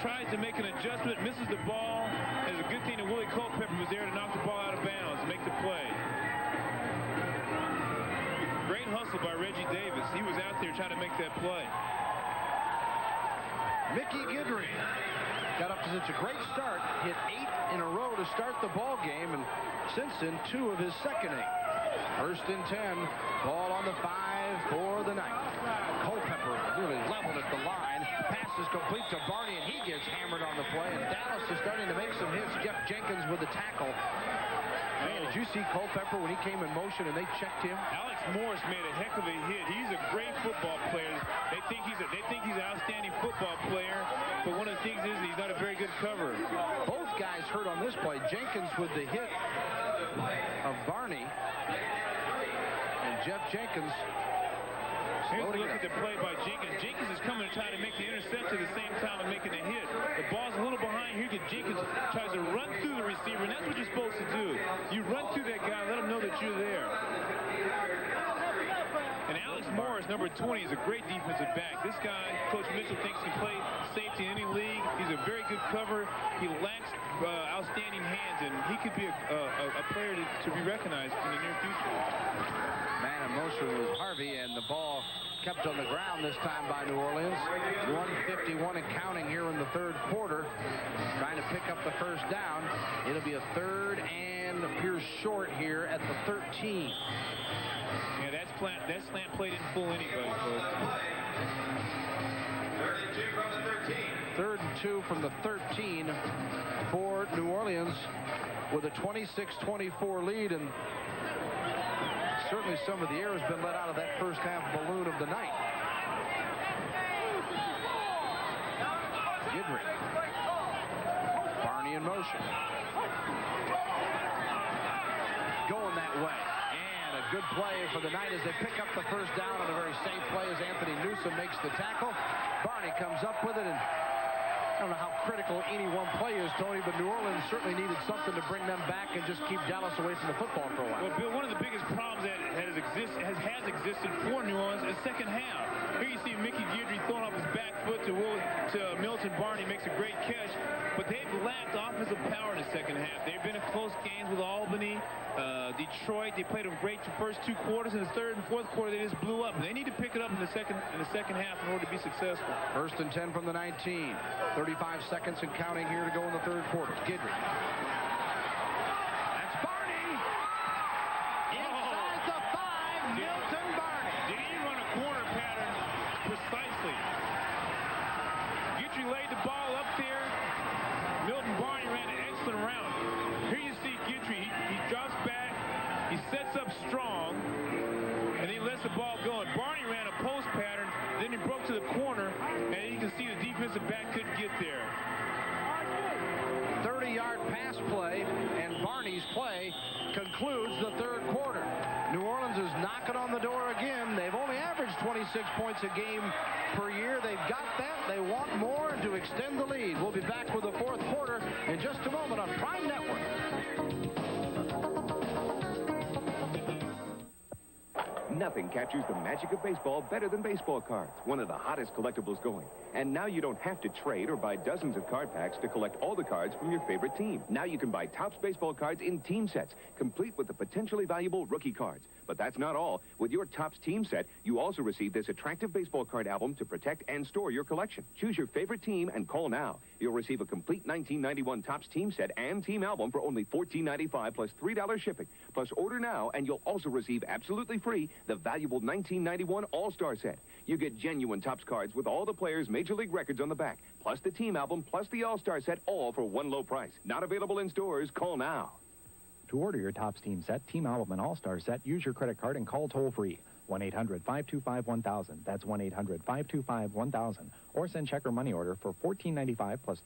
tries to make an adjustment, misses the ball. And it's a good thing that Willie Culpepper was there to knock the ball out of bounds and make the play. Great hustle by Reggie Davis. He was out there trying to make that play. Mickey Guidry got up to such a great start, hit 8 in a row to start the ball game, and since then 2 of his second 8. First and 10, ball on the 5 for the night. Culpepper really leveled at the line. Pass is complete to Barney, and he gets hammered on the play, and Dallas is starting to make some hits. Jeff Jenkins with the tackle. Man, did you see Culpepper when he came in motion and they checked him? Alex Morris made a heck of a hit. He's a great football player. They think he's an outstanding football player, but one of the things is he's not a very good cover. Both guys hurt on this play. Jenkins with the hit of Barney, and Jeff Jenkins. Here's a look at the play by Jenkins. Jenkins is coming to try to make the interception at the same time of making the hit. The ball's a little behind here because Jenkins tries to run through the receiver, and that's what you're supposed to do. You run through that guy, let him know that you're there. And Alex Morris, number 20, is a great defensive back. This guy, Coach Mitchell thinks can play safety in any league. He's a very good cover. He lacks outstanding hands, and he could be a player to be recognized in the near future. Man in motion was Harvey, and the ball kept on the ground this time by New Orleans. 1:51 and counting here in the third quarter. Trying to pick up the first down. It'll be a third and appears short here at the 13. Yeah, that slant play didn't fool anybody, folks. Third and 2 from the 13 for New Orleans with a 26-24 lead, and certainly some of the air has been let out of that first half balloon of the night. Guidry. Barney in motion. Going that way. And a good play for the night as they pick up the first down on a very safe play as Anthony Newsom makes the tackle. Barney comes up with it, and I don't know how critical any one play is, Tony, but New Orleans certainly needed something to bring them back and just keep Dallas away from the football for a while. Well, Bill, one of the biggest problems that has existed for New Orleans is second half. Here you see Mickey Guidry throwing off his back foot to Milton Barney, makes a great catch, but they've lacked offensive power in the second half. They've been in close games with Albany, Detroit. They played them great the first 2 quarters. In the third and fourth quarter, they just blew up. They need to pick it up in the second half in order to be successful. First and 10 from the 19. 35 seconds and counting here to go in the third quarter. Guidry. That's Barney. Inside the 5, Milton Barney. Did he run a corner pattern precisely? Guidry laid the ball up there. Milton Barney ran an excellent route. Here you see Guidry. He drops back. He sets up strong. And then he lets the ball go. And Barney ran a post pattern. Then he broke to the corner. And you can see the defensive back couldn't get there. 30-yard pass play, and Barney's play concludes the third quarter. New Orleans is knocking on the door again. They've only averaged 26 points a game per year. They've got that. They want more to extend the lead. We'll be back with the fourth quarter in just a moment on Prime Network. Nothing captures the magic of baseball better than baseball cards, one of the hottest collectibles going. And now you don't have to trade or buy dozens of card packs to collect all the cards from your favorite team. Now you can buy Topps baseball cards in team sets, complete with the potentially valuable rookie cards. But that's not all. With your Topps team set, you also receive this attractive baseball card album to protect and store your collection. Choose your favorite team and call now. You'll receive a complete 1991 Topps team set and team album for only $14.95 plus $3 shipping. Plus order now and you'll also receive absolutely free the valuable 1991 All-Star set. You get genuine Topps cards with all the players' Major League records on the back, plus the team album, plus the All-Star set, all for one low price. Not available in stores. Call now. To order your Topps team set, team album, and All-Star set, use your credit card and call toll-free. 1-800-525-1000. That's 1-800-525-1000. Or send check or money order for $14.95 plus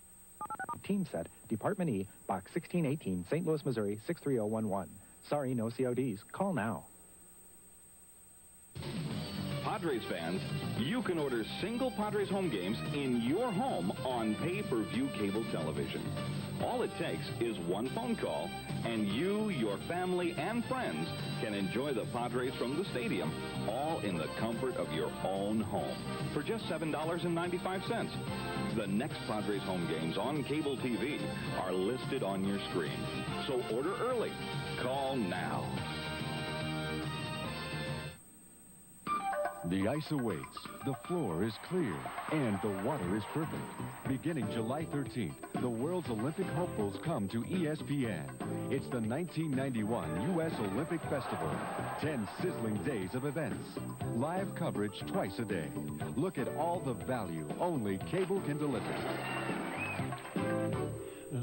team set, Department E, Box 1618, St. Louis, Missouri, 63011. Sorry, no CODs. Call now. Hot Padres fans, you can order single Padres home games in your home on pay-per-view cable television. All it takes is one phone call, and you, your family, and friends can enjoy the Padres from the stadium, all in the comfort of your own home for just $7.95. The next Padres home games on cable TV are listed on your screen. So order early. Call now. The ice awaits, the floor is clear, and the water is perfect. Beginning July 13th, the world's Olympic hopefuls come to ESPN. It's the 1991 U.S. Olympic Festival. 10 sizzling days of events. Live coverage twice a day. Look at all the value only cable can deliver.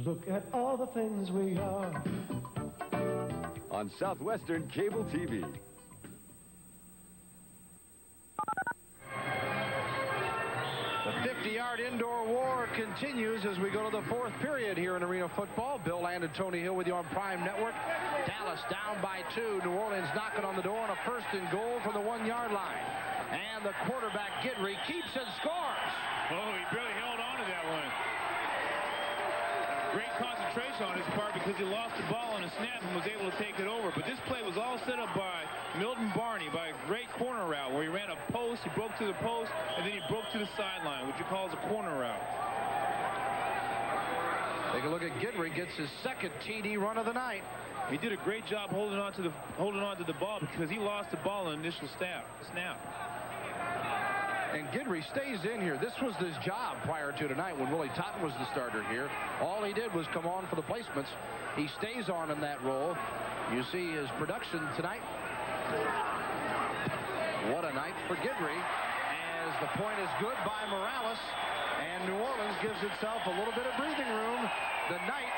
Look at all the things we are. On Southwestern Cable TV. The 50-yard indoor war continues as we go to the fourth period here in Arena Football. Bill Land and Tony Hill with you on Prime Network. Dallas down by 2. New Orleans knocking on the door on a 1st and goal from the 1-yard line. And the quarterback, Guidry, keeps and scores. Oh, he barely held on to that one. Great concentration on his part because he lost the ball on a snap and was able to take it over. But this play was all set up by Milton Barney by a great corner route where he ran a post, he broke to the post, and then he broke to the sideline, which he calls a corner route. Take a look at Guidry, gets his 2nd TD run of the night. He did a great job holding on to the ball because he lost the ball on the initial snap. And Guidry stays in here. This was his job prior to tonight when Willie Totten was the starter here. All he did was come on for the placements. He stays on in that role. You see his production tonight. What a night for Guidry, as the point is good by Morales, and New Orleans gives itself a little bit of breathing room. The night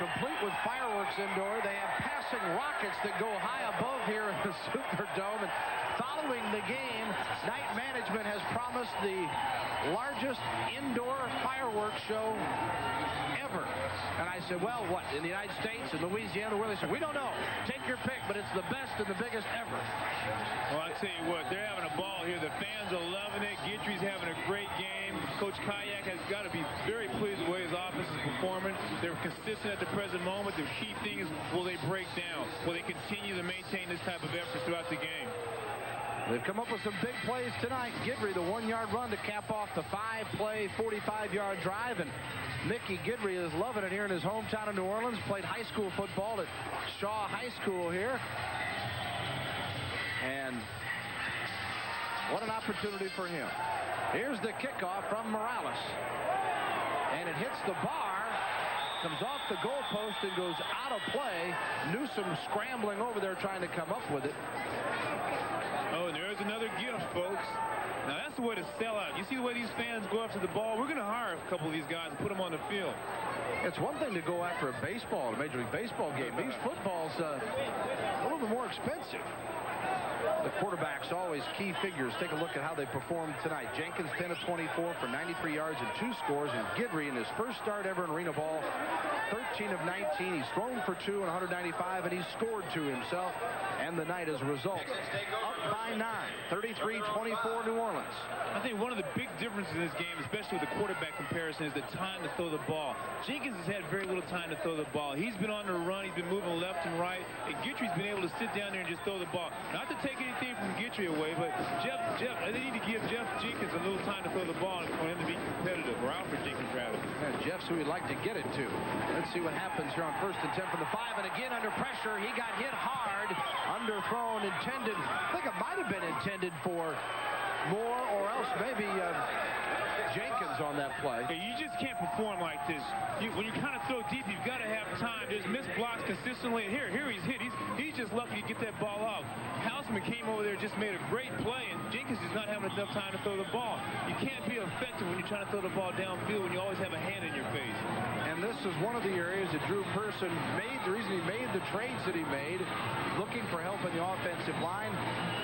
complete with fireworks indoor. They have passing rockets that go high above here in the Superdome. And following the game, night management has promised the largest indoor fireworks show ever. And I said, well, what, in the United States, in Louisiana, where? They said, we don't know. Take your pick, but it's the best and the biggest ever. Well, I tell you what, they're having a ball here. The fans are loving it. Guidry's having a great game. Coach Kayak has got to be very pleased with the way his offense is performing. They're consistent at the present moment. The key thing is, will they break down? Will they continue to maintain this type of effort throughout the game? They've come up with some big plays tonight. Guidry, the 1-yard run to cap off the 5-play, 45-yard drive. And Mickey Guidry is loving it here in his hometown of New Orleans. Played high school football at Shaw High School here. And what an opportunity for him. Here's the kickoff from Morales. And it hits the bar, comes off the goalpost and goes out of play. Newsom scrambling over there trying to come up with it. Oh, and there's another gift, folks. Now, that's the way to sell out. You see the way these fans go after the ball? We're going to hire a couple of these guys and put them on the field. It's one thing to go after a baseball, a Major League Baseball game. These footballs a little bit more expensive. The quarterbacks always key figures. Take a look at how they performed tonight. Jenkins 10 of 24 for 93 yards and 2 scores. And Guidry in his first start ever in arena ball, 13 of 19. He's thrown for 2 and 195, and he's scored 2 himself. And the night as a result, up by 9, 33-24 New Orleans. I think one of the big differences in this game, especially with the quarterback comparison, is the time to throw the ball. Jenkins has had very little time to throw the ball. He's been on the run. He's been moving left and right. And Guidry's been able to sit down there and just throw the ball. Not to take anything from Guidry away, but Jeff, they need to give Jeff Jenkins a little time to throw the ball for him to be competitive, or Alfred Jenkins, rather. And Jeff's who he'd like to get it to. Let's see what happens here on 1st and 10 from the 5. And again, under pressure, he got hit hard. Underthrown, intended. I think it might have been intended for Moore or else maybe Jenkins on that play. Hey, you just can't perform like this. When you kind of throw deep, you've got to have time. There's missed blocks consistently. And here he's hit. He's just lucky to get that ball off. Houseman came over there, just made a great play, and Jenkins is not having enough time to throw the ball. You can't be effective when you're trying to throw the ball downfield when you always have a hand in your face. And this is one of the areas that Drew Person made, the reason he made the trades that he made, looking for help in the offensive line.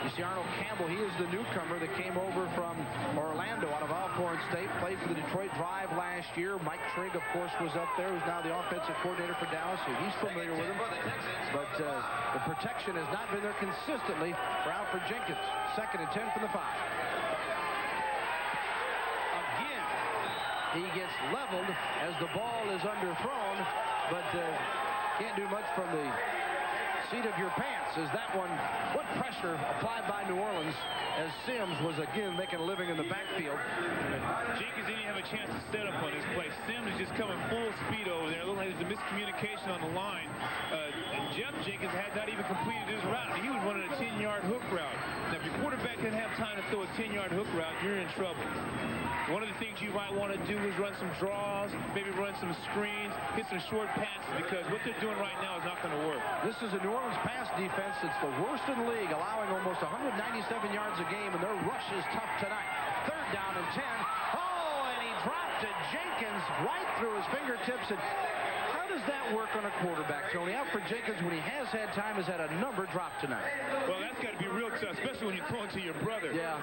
You see Arnold Campbell, he is the newcomer that came over from Orlando out of Alcorn State. played for the Detroit Drive last year. Mike Trigg, of course, was up there, who's now the offensive coordinator for Dallas, so he's familiar with him. But the protection has not been there consistently for Alfred Jenkins. 2nd and 10 from the 5. Again, he gets leveled as the ball is underthrown, but can't do much from the seat of your pants. Is that one? What pressure applied by New Orleans as Sims was again making a living in the backfield. Jenkins didn't have a chance to set up on his play. Sims is just coming full speed over there. It looked like there's a miscommunication on the line. Jeff Jenkins had not even completed his route. He was running a 10-yard hook route. Now, if your quarterback didn't have time to throw a 10-yard hook route, you're in trouble. One of the things you might want to do is run some draws, maybe run some screens, hit some short passes, because what they're doing right now is not going to work. This is a New Orleans pass defense. It's the worst in the league, allowing almost 197 yards a game, and their rush is tough tonight. 3rd down and 10. Oh, and he dropped it. Jenkins right through his fingertips. And how does that work on a quarterback, Tony? Alfred Jenkins, when he has had time, has had a number drop tonight. Well, that's got to be real tough, especially when you're throwing to your brother. Yeah.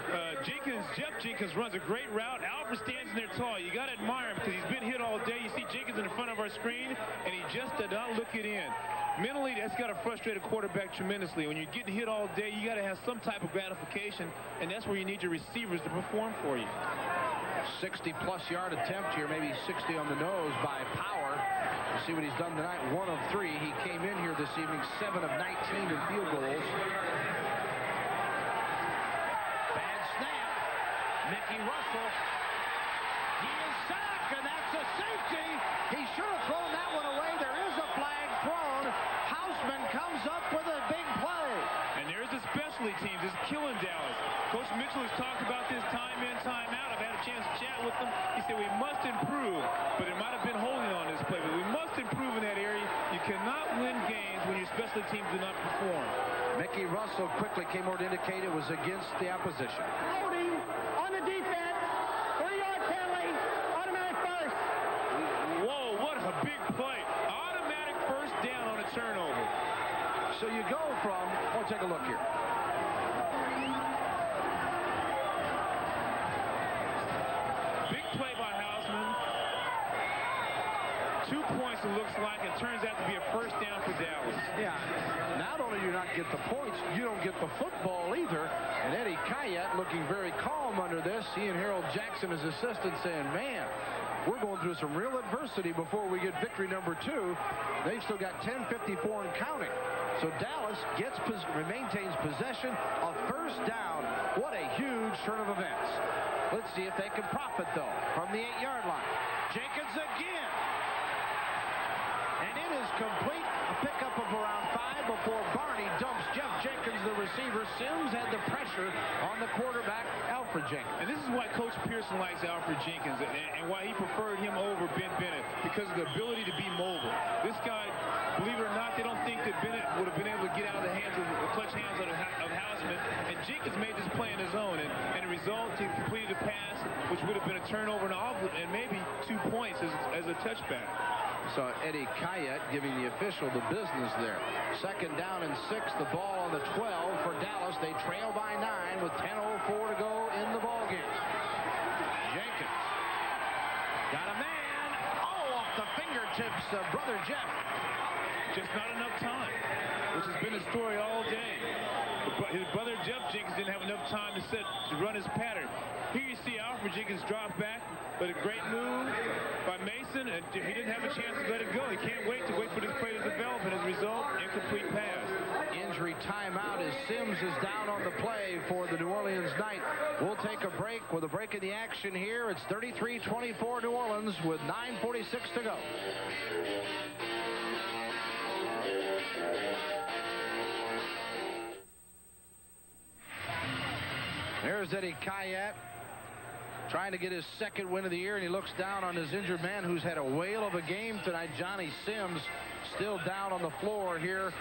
Jeff Jenkins runs a great route. Alfred stands in there tall. You got to admire him because he's been hit all day. You see Jenkins in the front of our screen, and he just did not look it in. Mentally, that's got to frustrate a quarterback tremendously. When you're getting hit all day, you got to have some type of gratification, and that's where you need your receivers to perform for you. 60-plus yard attempt here, maybe 60 on the nose by Power. We'll see what he's done tonight. 1 of 3. He came in here this evening, 7 of 19 in field goals. Bad snap. Mickey Russell. He is sacked, and that's a safety. He should have thrown that one away. There is a flag thrown. Houseman comes up with a big play. And there's the specialty teams. It's killing Dallas. Coach Mitchell has talked about this time in, time out. I've had a chance to chat with him. He said we must improve, but it might have been holding on this play, but we must improve in that area. You cannot win games when your specialty teams do not perform. Mickey Russell quickly came over to indicate it was against the opposition. Holding on the defense. 3-yard penalty. Automatic first. Whoa, what a big play. Automatic first down on a turnover. So you go from, take a look here. Big play by Houseman. 2 points it looks like. It turns out to be a first down for Dallas. Yeah, not only do you not get the points, you don't get the football either. And Eddie Kayat looking very calm under this. He and Harold Jackson, his assistant, saying, man, we're going through some real adversity before we get victory number 2. They've still got 10:54 and counting. So Dallas maintains possession of first down. What a huge turn of events. Let's see if they can profit, though, from the 8-yard line. Jenkins again. And it is complete. A pickup of around 5 before Barney dumps Jeff Jenkins, the receiver. Sims had the pressure on the quarterback, Alfred Jenkins. And this is why Coach Pearson likes Alfred Jenkins and why he preferred him over Ben Bennett, because of the ability to be mobile. This guy, believe it or not, they don't think that Bennett would have been able to get out of the hands of the clutch hands of Houseman. And Jenkins made this play on his own. And the result, he completed a pass, which would have been a turnover and maybe 2 points as a touchback. So Eddie Kayat giving the official the business there. 2nd down and 6. The ball on the 12 for Dallas. They trail by 9 with 10:04 to go in the ball game. Jenkins got a man. Oh, off the fingertips of brother Jeff. Just not enough time, which has been the story all day. His brother Jeff Jenkins didn't have enough time to run his pattern. Here you see Alfred Jenkins drop back, but a great move by Mason, and he didn't have a chance to let it go. He can't wait for this play to develop, and as a result, incomplete pass. Injury timeout as Sims is down on the play for the New Orleans Knight. We'll take a break with a break in the action here. It's 33-24 New Orleans with 9:46 to go. There's Eddie Kayat trying to get his 2nd win of the year, and he looks down on his injured man who's had a whale of a game tonight. Johnny Sims still down on the floor here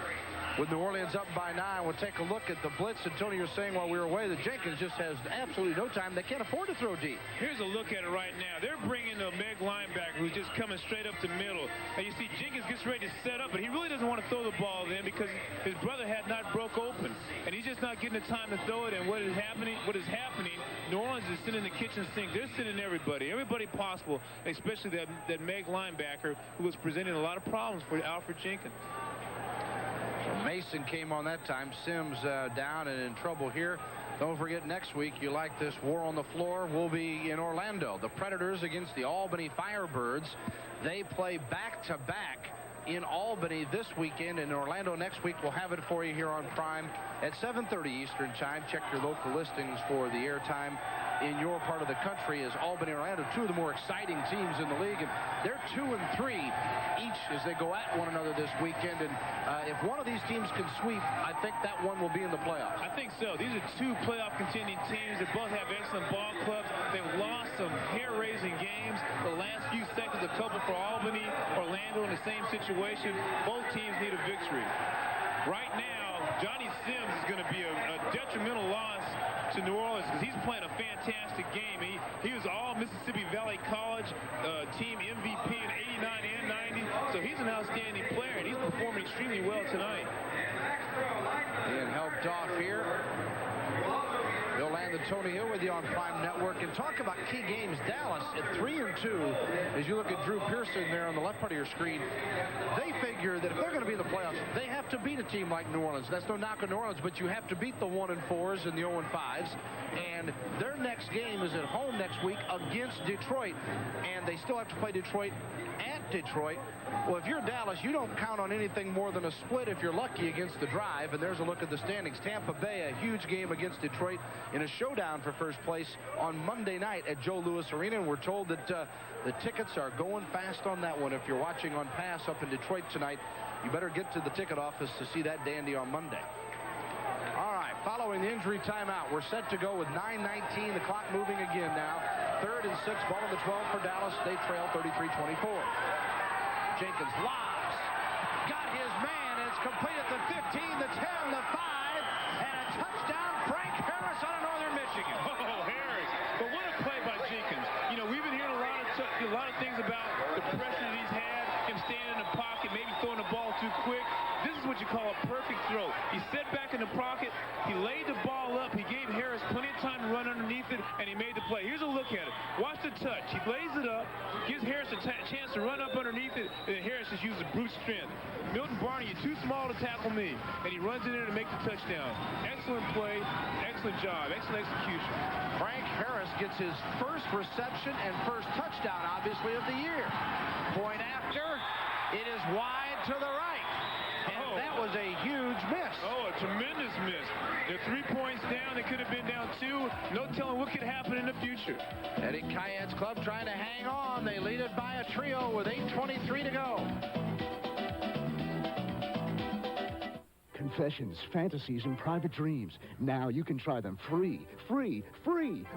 with New Orleans up by 9. We'll take a look at the blitz. And Tony, you're saying while we were away that Jenkins just has absolutely no time. They can't afford to throw deep. Here's a look at it right now. They're bringing a Meg linebacker who's just coming straight up the middle. And you see Jenkins gets ready to set up, but he really doesn't want to throw the ball then because his brother had not broke open. And he's just not getting the time to throw it. And what is happening, New Orleans is sitting in the kitchen sink think they're sending everybody possible, especially that Meg linebacker who was presenting a lot of problems for Alfred Jenkins. So Mason came on that time. Sims down and in trouble here. Don't forget, next week, you like this war on the floor, will be in Orlando. The Predators against the Albany Firebirds. They play back-to-back in Albany this weekend. In Orlando next week. We'll have it for you here on Prime at 7:30 Eastern Time. Check your local listings for the airtime in your part of the country. As Albany and Orlando, two of the more exciting teams in the league, and they're 2-3 each as they go at one another this weekend. And if one of these teams can sweep, I think that one will be in the playoffs. I think so. These are two playoff contending teams that both have excellent ball clubs. They've lost some hair-raising games. The last few seconds, a couple for Albany, Orlando in the same situation. Both teams need a victory. Right now, Johnny Sims is going to be a detrimental loss to New Orleans because he's playing a fantastic game. He was all Mississippi Valley College team MVP in '89 and '90, so he's an outstanding player, and he's performing extremely well tonight. Being helped off here. Bill Land and Tony Hill with you on Prime Network. And talk about key games. Dallas at 3-2. As you look at Drew Pearson there on the left part of your screen, they figure that if they're going to be in the playoffs, they have to beat a team like New Orleans. That's no knock on New Orleans, but you have to beat the 1-4s and the 0-5s. And their next game is at home next week against Detroit. And they still have to play Detroit at Detroit. Well, if you're Dallas, you don't count on anything more than a split if you're lucky against the Drive. And there's a look at the standings. Tampa Bay, a huge game against Detroit in a showdown for first place on Monday night at Joe Louis Arena. And we're told that the tickets are going fast on that one. If you're watching on Pass up in Detroit tonight, you better get to the ticket office to see that dandy on Monday. All right, following the injury timeout, we're set to go with 9:19. The clock moving again now. 3rd and 6, ball on the 12 for Dallas. They trail 33-24. Jenkins lobs. Got his man, and it's complete at the 15, the 10, the 5, and a touchdown, Frank Harris out of Northern Michigan. Oh, Harris. But what a play by Jenkins. You know, we've been hearing a lot of things about the pressure that he's had, him standing in the pocket, maybe throwing the ball too quick. This is what you call a perfect throw. He set back in the pocket, he laid the ball up, he gave Harris plenty of time to run underneath it, and he made the play. Here's a look at it. Watch the touch. He lays it up, gives Harris a chance to run up underneath it, and then Harris just uses brute strength. Milton Barney, you're too small to tackle me, and he runs in there to make the touchdown. Excellent play, excellent job, excellent execution. Frank Harris gets his first reception and first touchdown, obviously, of the year. Point after, it is wide to the right. And that was a huge miss. Oh, a tremendous miss. They're 3 points down. They could have been down 2. No telling what could happen in the future. Eddie Kayet's club trying to hang on. They lead it by a trio with 8:23 to go. Confessions, fantasies, and private dreams. Now you can try them free. Free.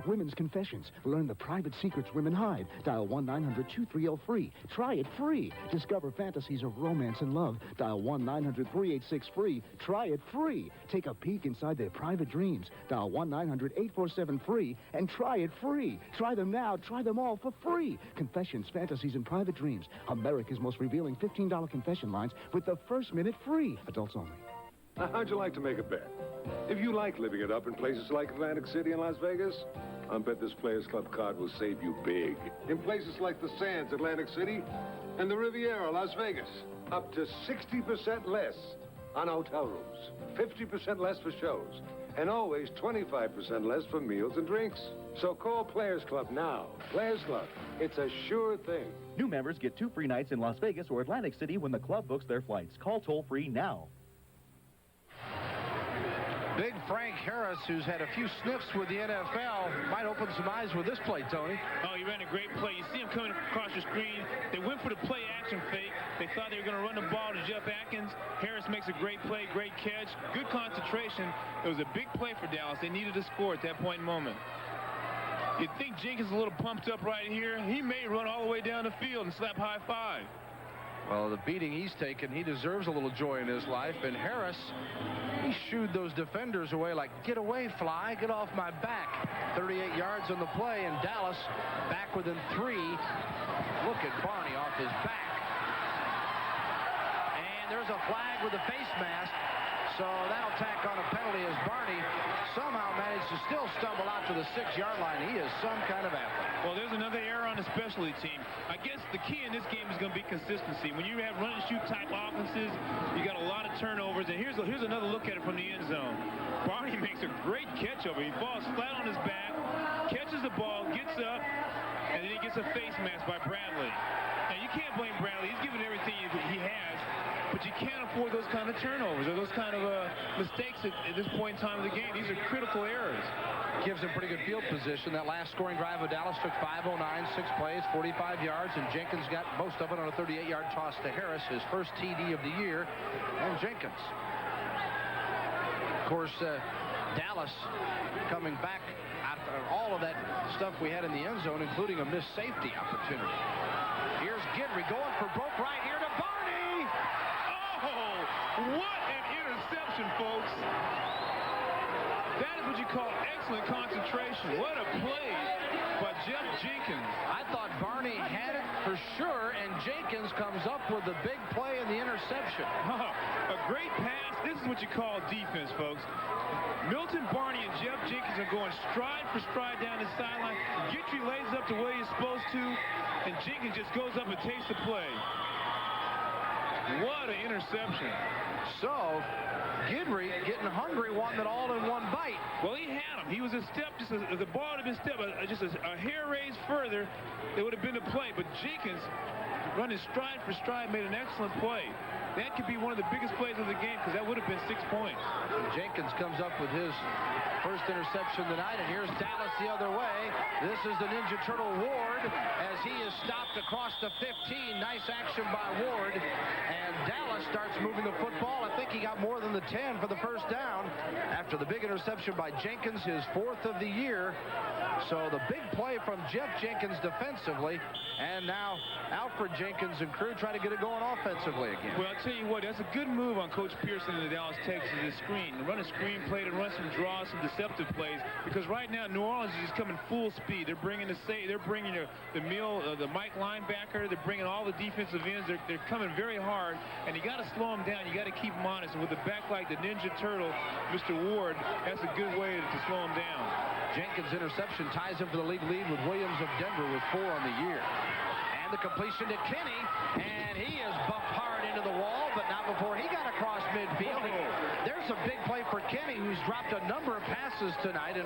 Women's Confessions. Learn the private secrets women hide. Dial 1-900-230-FREE. Try it free. Discover fantasies of romance and love. Dial 1-900-386-FREE. Try it free. Take a peek inside their private dreams. Dial 1-900-847-FREE and try it free. Try them now. Try them all for free. Confessions, fantasies, and private dreams. America's most revealing $15 confession lines with the first minute free. Adults only. How'd you like to make a bet? If you like living it up in places like Atlantic City and Las Vegas, I bet this Players Club card will save you big. In places like the Sands, Atlantic City, and the Riviera, Las Vegas, up to 60% less on hotel rooms, 50% less for shows, and always 25% less for meals and drinks. So call Players Club now. Players Club, it's a sure thing. New members get 2 free nights in Las Vegas or Atlantic City when the club books their flights. Call toll-free now. Big Frank Harris, who's had a few sniffs with the NFL, might open some eyes with this play, Tony. Oh, he ran a great play. You see him coming across the screen. They went for the play-action fake. They thought they were going to run the ball to Jeff Atkins. Harris makes a great play, great catch, good concentration. It was a big play for Dallas. They needed a score at that point in moment. You'd think Jenkins is a little pumped up right here. He may run all the way down the field and slap high five. Well, the beating he's taken, he deserves a little joy in his life. And Harris, he shooed those defenders away like, get away, fly, get off my back. 38 yards on the play, and Dallas back within 3. Look at Barney off his back. And there's a flag with a face mask. So that'll tack on a penalty as Barney somehow managed to still stumble out to the 6-yard line. He is some kind of athlete. Well, there's another error on the specialty team. I guess the key in this game is going to be consistency. When you have run-and-shoot type offenses, you got a lot of turnovers. And here's another look at it from the end zone. Barney makes a great catch over. He falls flat on his back, catches the ball, gets up, and then he gets a face mask by Bradley. And you can't blame Bradley. He's given everything he has. But you can't afford those kind of turnovers or those kind of mistakes at this point in time of the game. These are critical errors. Gives him pretty good field position. That last scoring drive of Dallas took 5:09, 6 plays, 45 yards, and Jenkins got most of it on a 38-yard toss to Harris, his first TD of the year. And Jenkins. Of course, Dallas coming back after all of that stuff we had in the end zone, including a missed safety opportunity. Here's Gidry going for broke right here to Barney. Oh, what an interception, folks. That is what you call excellent concentration. What a play by Jeff Jenkins. I thought Barney had it for sure, and Jenkins comes up with the big play and the interception. Oh, a great pass. This is what you call defense, folks. Milton Barney and Jeff Jenkins are going stride for stride down the sideline. Gidry lays up the way he's supposed to, and Jenkins just goes up and takes the play. What an interception. So, Gidry getting hungry, wanting it all in one bite. Well, he had him. He was a step, just the ball had been step, just a hair raised further, it would have been a play. But Jenkins, running stride for stride, made an excellent play. That could be one of the biggest plays of the game because that would have been 6 points. Jenkins comes up with his first interception tonight, and here's Dallas the other way. This is the Ninja Turtle Ward as he is stopped across the 15. Nice action by Ward, and Dallas starts moving the football. I think he got more than the 10 for the first down after the big interception by Jenkins, his 4th of the year. So the big play from Jeff Jenkins defensively, and now Alfred Jenkins and crew try to get it going offensively again. Well, I'll tell you what, that's a good move on Coach Pearson and the Dallas Texans, this screen. To run a screen play, to run some draws, some deceptive plays, because right now New Orleans is just coming full speed. They're bringing the Mike linebacker, they're bringing all the defensive ends. They're coming very hard, and you got to slow them down. You got to keep them honest. And with a back like the Ninja Turtle, Mr. Ward, that's a good way to slow them down. Jenkins' interception ties him for the league lead with Williams of Denver with 4 on the year. And the completion to Kenny, and he is bumped hard into the wall, but not before he got across midfield. There's a big play for Kenny, who's dropped a number of passes tonight, and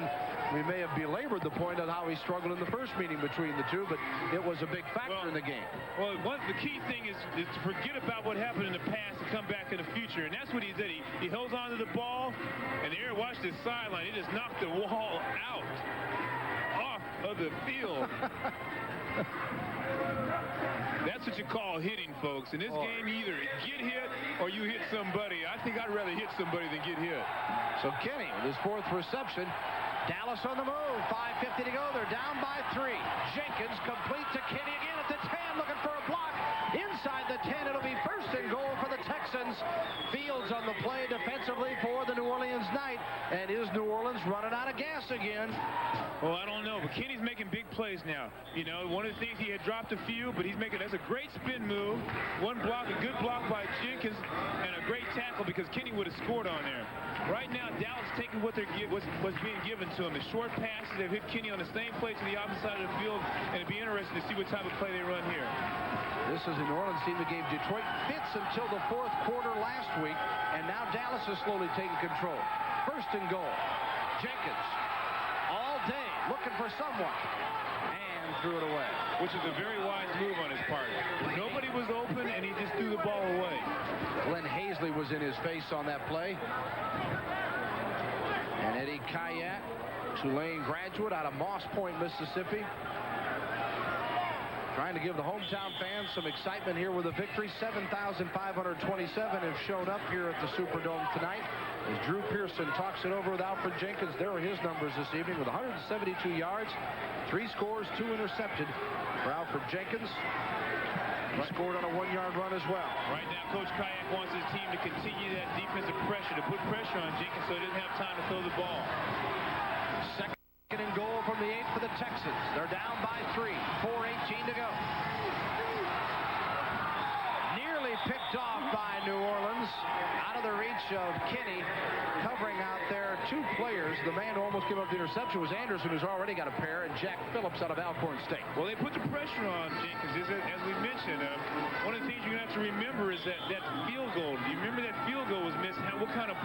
we may have belabored the point of how he struggled in the first meeting between the two, but it was a big factor in the game. Well, the key thing is to forget about what happened in the past and come back in the future, and that's what he did. He holds on to the ball, and here, watch this sideline. He just knocked the wall out off of the field. That's what you call hitting, folks. In this game, you either get hit or you hit somebody. I think I'd rather hit somebody than get hit. So Kenny with his 4th reception. Dallas on the move. 5:50 to go. They're down by 3. Jenkins complete to Kenny again at the 10, looking for a block. Inside the 10, it'll be 1st and goal for the Texans. Fields on the play defensively for the New Orleans Knight. And is New Orleans running out of gas again? Well, I don't know, but Kenny's making big plays now. You know, one of the things, he had dropped a few, but that's a great spin move. One block, a good block by Jenkins, and a great tackle because Kenny would have scored on there. Right now, Dallas taking what's being given to him. The short passes, they've hit Kenny on the same play to the opposite side of the field, and it'd be interesting to see what type of play they run here. This is a New Orleans team that gave Detroit fits until the 4th quarter last week, and now Dallas is slowly taking control. 1st and goal. Jenkins all day looking for someone, and threw it away. Which is a very wise move on his part. Nobody was open, and he just threw the ball away. Glenn Hazley was in his face on that play. And Eddie Kayat, Tulane graduate out of Moss Point, Mississippi, trying to give the hometown fans some excitement here with a victory. 7,527 have shown up here at the Superdome tonight. As Drew Pearson talks it over with Alfred Jenkins, there are his numbers this evening with 172 yards, 3 scores, 2 intercepted for Alfred Jenkins. He scored on a 1-yard run as well. Right now, Coach Kayak wants his team to continue that defensive pressure, to put pressure on Jenkins so he doesn't have time to throw the ball. Second and goal from the 8 for the Texans. They're down by 3, 4:18 to go. Nearly picked off by New Orleans. Out of the reach of Kenny. the man who almost gave up the interception was Anderson, who's already got a pair, and Jack Phillips out of Alcorn State. Well, they put the pressure on Jenkins. As we mentioned, one of the things you're going to have to remember is that field goal. Do you remember that field goal was missed? What kind of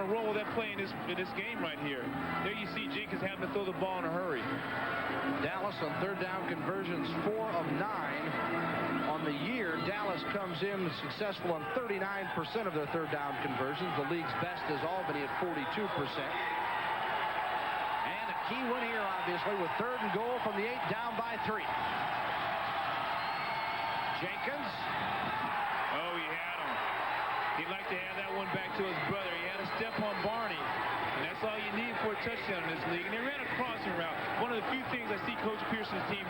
role will that play in this game right here? There you see Jenkins having to throw the ball in a hurry. Dallas on third down conversions, 4 of 9 on the year. Dallas comes in successful on 39% of their third down conversions. The league's best is Albany at 42%. And a key win here, obviously, with third and goal from the 8, down by 3. Jenkins. Oh, he had him. He'd like to have that one back to his brother. He had a step on Barney. And that's all you need for a touchdown in this league. And they ran a crossing route. One of the few things I see Coach Pearson's team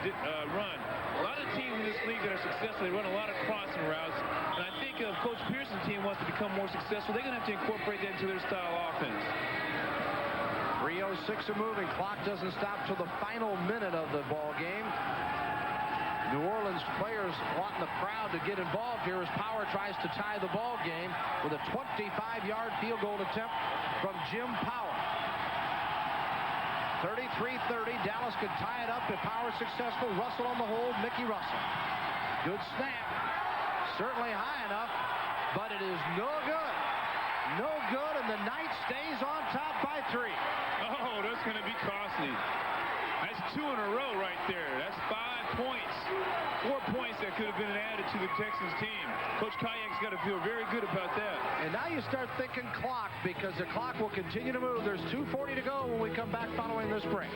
run. A lot of teams in this league that are successful, they run a lot of crossing routes. And I think if Coach Pearson's team wants to become more successful, they're going to have to incorporate that into their style offense. 3:06 and moving. Clock doesn't stop till the final minute of the ball game. New Orleans players wanting the crowd to get involved here as Power tries to tie the ball game with a 25-yard field goal attempt from Jim Power. 33-30. Dallas could tie it up if Power's successful. Russell on the hold. Mickey Russell. Good snap. Certainly high enough, but it is no good. No good, and the Knights stays on top by 3. Oh, that's going to be costly. That's 2 in a row right there. That's 5 points. 4 points that could have been added to the Texans team. Coach Kayak's got to feel very good about that. And now you start thinking clock, because the clock will continue to move. There's 2:40 to go when we come back following this break.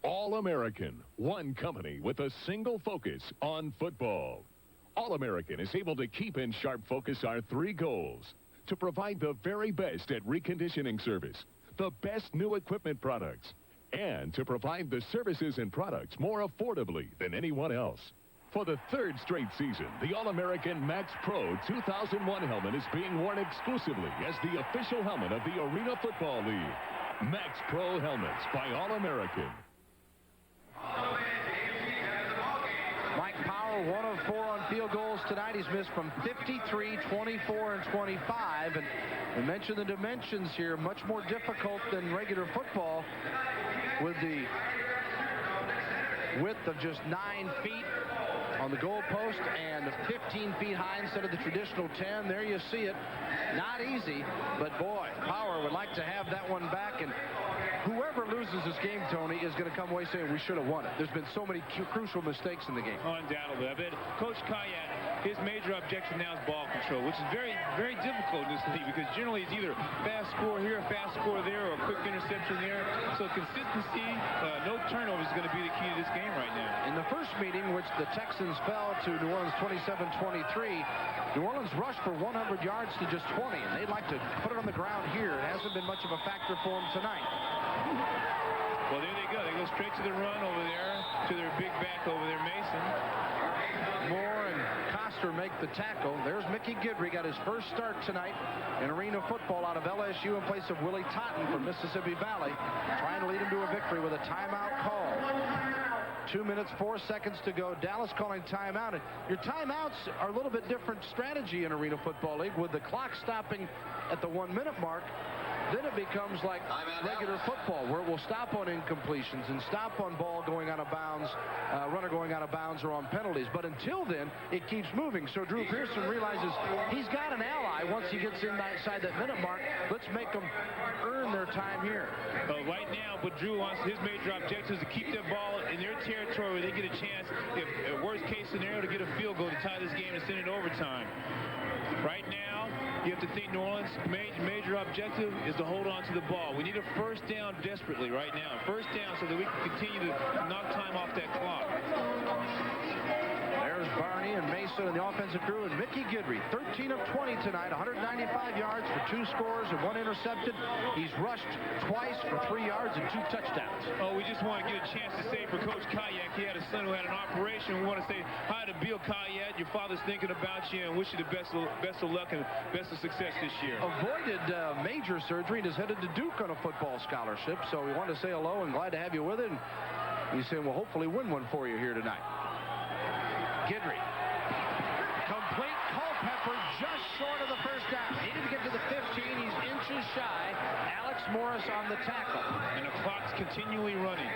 All-American, one company with a single focus on football. All-American is able to keep in sharp focus our 3 goals: to provide the very best at reconditioning service, the best new equipment products, and to provide the services and products more affordably than anyone else. For the 3rd straight season, the All-American Max Pro 2001 helmet is being worn exclusively as the official helmet of the Arena Football League. Max Pro helmets by All-American. Mike Power, 1 of 4 on field goals tonight. He's missed from 53, 24, and 25. And we mentioned the dimensions here, much more difficult than regular football with the width of just 9 feet on the goalpost and 15 feet high instead of the traditional 10. There you see it. Not easy, but boy, Power would like to have that one back. And whoever loses this game, Tony, is going to come away saying we should have won it. There's been so many crucial mistakes in the game. Oh, undoubtedly. I bet Coach Kayak, his major objective now is ball control, which is very, very difficult in this league because generally it's either fast score here, fast score there, or a quick interception there. So consistency, no turnovers is going to be the key to this game right now. In the first meeting, which the Texans fell to New Orleans 27-23, New Orleans rushed for 100 yards to just 20, and they'd like to put it on the ground here. It hasn't been much of a factor for them tonight. Well, there they go. They go straight to the run over there, to their big back over there, Mason. Moore and Coster make the tackle. There's Mickey Guidry, got his first start tonight in arena football out of LSU in place of Willie Totten from Mississippi Valley, trying to lead him to a victory with a timeout call. 2 minutes, 4 seconds to go. Dallas calling timeout. And your timeouts are a little bit different strategy in Arena Football League with the clock stopping at the 1 minute mark. Then it becomes like regular football where it will stop on incompletions and stop on ball going out of bounds, runner going out of bounds or on penalties. But until then, it keeps moving. So Drew Pearson realizes he's got an ally once he gets inside that minute mark. Let's make them earn their time here. Right now, but Drew wants his major objective is to keep that ball in their territory where they get a chance, if worst case scenario, to get a field goal to tie this game and send it overtime. Right now, you have to think New Orleans' major objective is to hold on to the ball. We need a first down desperately right now. First down so that we can continue to knock time off that clock. There's Barney and Mason and the offensive crew, and Mickey Guidry, 13 of 20 tonight, 195 yards for 2 scores and 1 intercepted. He's rushed twice for 3 yards and 2 touchdowns. Oh, we just want to get a chance to say for Coach Kayak, he had a son who had an operation. We want to say hi to Bill Kayak. Your father's thinking about you and wish you the best of luck and best of success this year. Avoided major surgery and is headed to Duke on a football scholarship. So we want to say hello and glad to have you with it. And he's saying we'll hopefully win one for you here tonight. Guidry. Complete just short of the first down. Needed to get to the 15. He's inches shy. Alex Morris on the tackle. And the clock's continually running.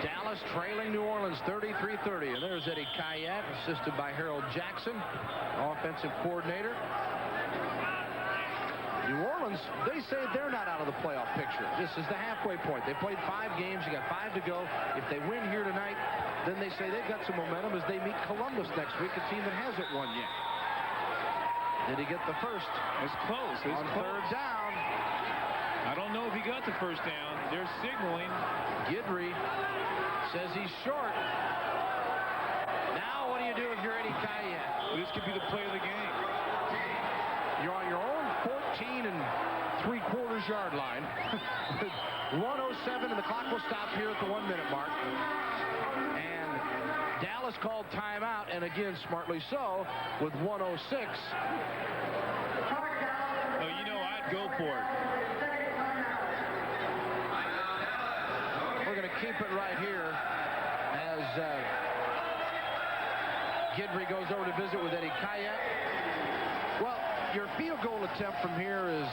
Dallas trailing New Orleans 33-30. And there's Eddie Kayat, assisted by Harold Jackson, offensive coordinator. New Orleans, they say they're not out of the playoff picture. This is the halfway point. They played 5 games. You got 5 to go. If they win here tonight, then they say they've got some momentum as they meet Columbus next week, a team that hasn't won yet. Did he get the first? It's close. It's on close. third down. I don't know if he got the first down. They're signaling. Guidry says he's short. Now what do you do if you're Eddie Kayat? Well, this could be the play of the game. You're on your own 14 3/4 yard line. 1:07 and the clock will stop here at the 1 minute mark. And Dallas called timeout, and again smartly so, with 1:06. Oh, you know, I'd go for it. We're going to keep it right here as Guidry goes over to visit with Eddie Kayat. Well, your field goal attempt from here is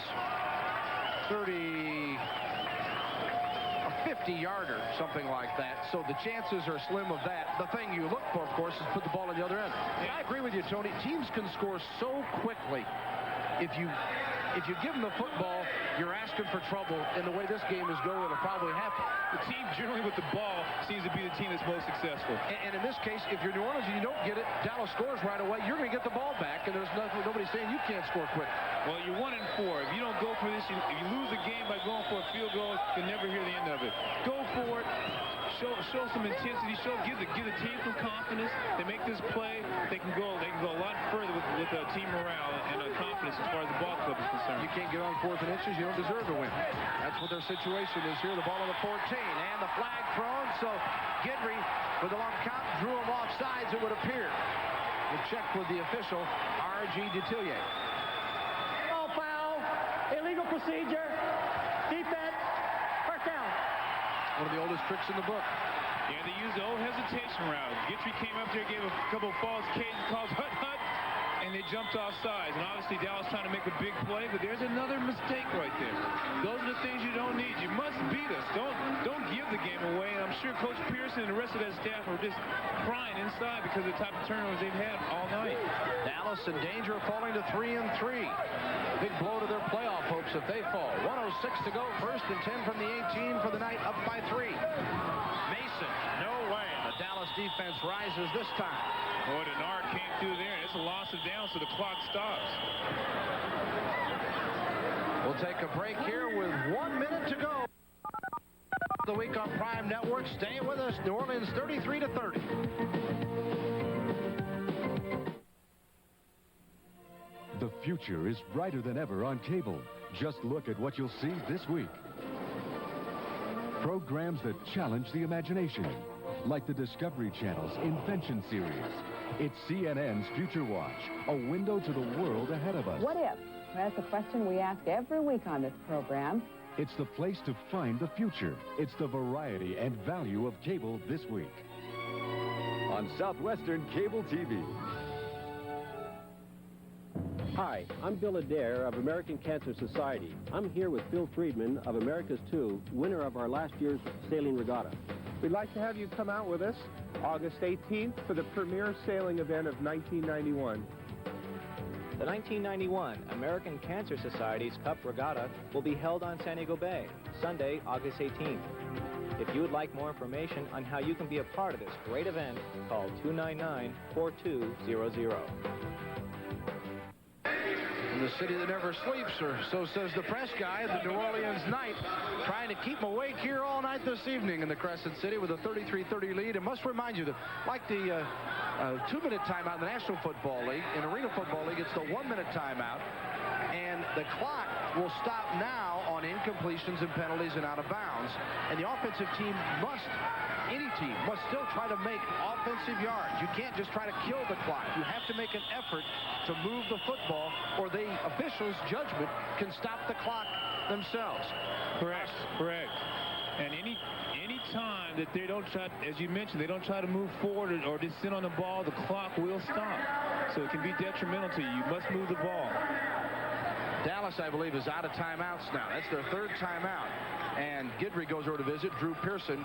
50-yarder, something like that. So the chances are slim of that. The thing you look for, of course, is put the ball on the other end. And I agree with you, Tony. Teams can score so quickly. If you give them the football, you're asking for trouble. In the way this game is going, it'll probably happen. The team generally with the ball seems to be the team that's most successful. And in this case, if you're New Orleans and you don't get it, Dallas scores right away, you're going to get the ball back, and there's nobody saying you can't score quick. Well, you're 1-4. If you don't go for this, if you lose the game by going for a field goal, you'll never hear the end of it. Go for it. Show some intensity. Give the team some confidence. They make this play. They can go a lot further with the team morale and confidence as far as the ball club is concerned. You can't get on 4th and inches. You don't deserve to win. That's what their situation is here. The ball on the 14, and the flag thrown. So Guidry, with the long count, drew him off sides, it would appear. We'll check with the official, R.G. Detillier. No foul. Illegal procedure. Defense. First down. One of the oldest tricks in the book. Yeah, they used the old hesitation route. Guidry came up there, gave a couple of false calls, hut, and they jumped off sides. And obviously Dallas trying to make a big play, but there's another mistake right there. Those are the things you don't need. You must beat us. Don't give the game away. And I'm sure Coach Pearson and the rest of that staff are just crying inside because of the type of turnovers they've had all night. Dallas in danger of falling to 3-3. Big blow to their playoff hopes if they fall. 1:06 to go. 1st and 10 from the 18 for the night, up by 3. Mason, no way. The Dallas defense rises this time. Boy, Denard came through there. It's a loss of down, so the clock stops. We'll take a break here with 1 minute to go. The week on Prime Network. Stay with us. New Orleans 33-30. The future is brighter than ever on cable. Just look at what you'll see this week. Programs that challenge the imagination, like the Discovery Channel's Invention series. It's CNN's Future Watch, a window to the world ahead of us. What if? That's a question we ask every week on this program. It's the place to find the future. It's the variety and value of cable this week. On Southwestern Cable TV. Hi, I'm Bill Adair of American Cancer Society. I'm here with Phil Friedman of America's 2, winner of our last year's sailing regatta. We'd like to have you come out with us August 18th for the premier sailing event of 1991. The 1991 American Cancer Society's Cup Regatta will be held on San Diego Bay, Sunday, August 18th. If you would like more information on how you can be a part of this great event, call 299-4200. In the city that never sleeps, or so says the press guy at the New Orleans Knight, trying to keep them awake here all night this evening in the Crescent City with a 33-30 lead. And must remind you that, like the 2-minute timeout in the National Football League, in Arena Football League, it's the 1-minute timeout. And the clock will stop now on incompletions and penalties and out of bounds. And the offensive team any team must still try to make offensive yards. You can't just try to kill the clock. You have to make an effort to move the football, or the officials' judgment can stop the clock themselves. Correct. And any time that they don't try, as you mentioned, they don't try to move forward or just sit on the ball, the clock will stop. So it can be detrimental to you. You must move the ball. Dallas, I believe, is out of timeouts now. That's their third timeout. And Guidry goes over to visit. Drew Pearson